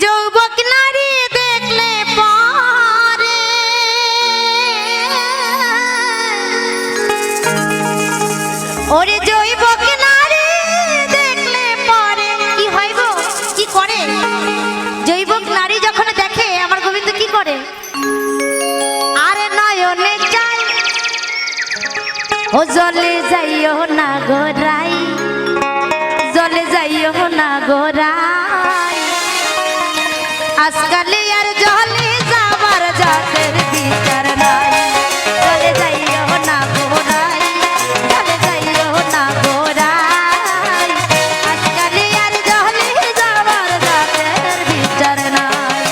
যুবক নারী দেখলে পরে ওরে যুবক নারী দেখলে পরে কি হয় গো কি করে যুবক নারী যখন দেখে আমার গোবিন্দ কি করে আরে নয়নে চাই ও জলে যাইও না গোরাই জলে যাইও না গোরাই আজকালে আর জলে যাবার জাতের বিচার নাই জলে যাইও না গোরাই জলে যাইও না গোরাই আজকালে আর জলে যাবার জাতের বিচার নাই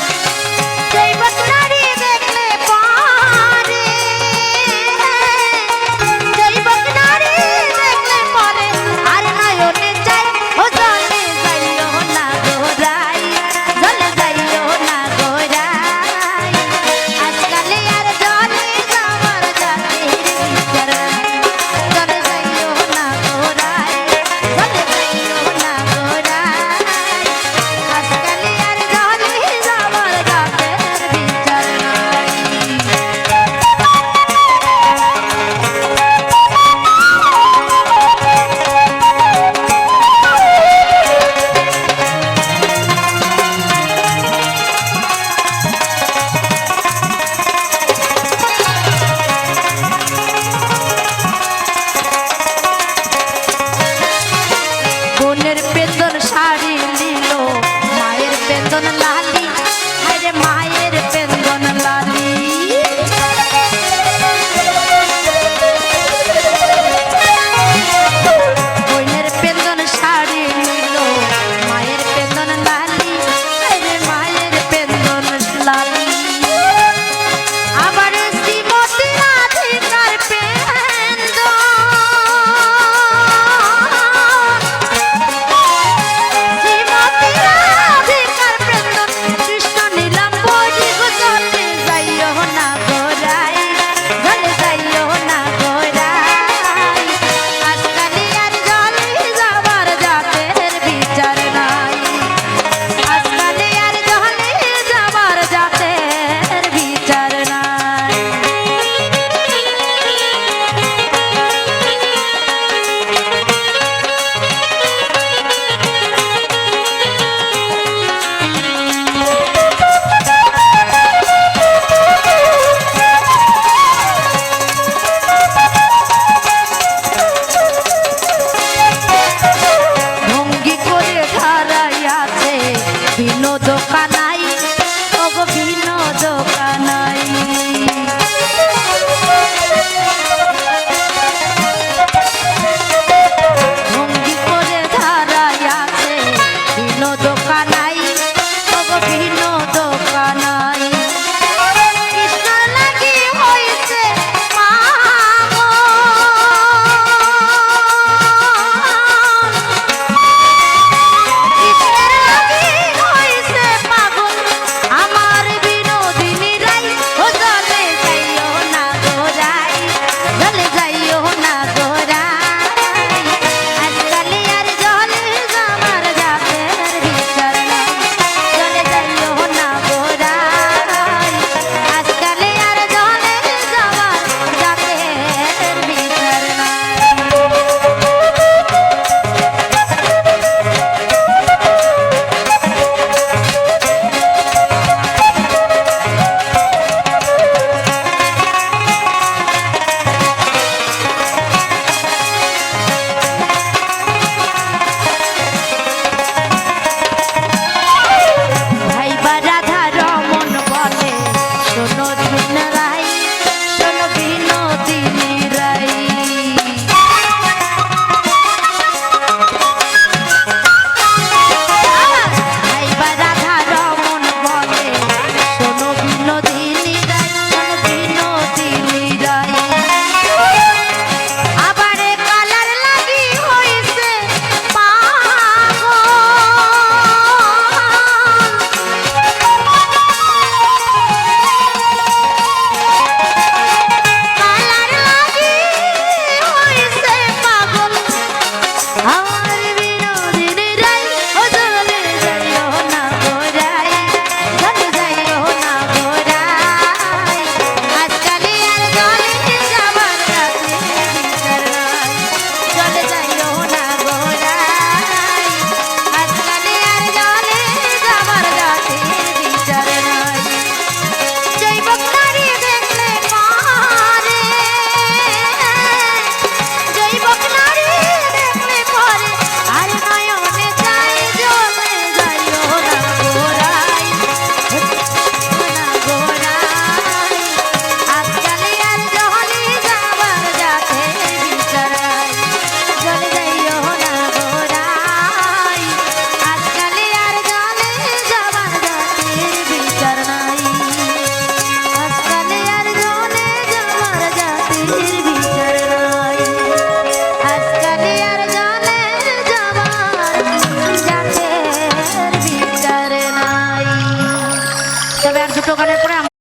যুবক নারী দেখলে পরে যুবক নারী দেখলে পরে আর নয়নে চাই ও জলে যাইও না তবে আর দুটো গানের পরে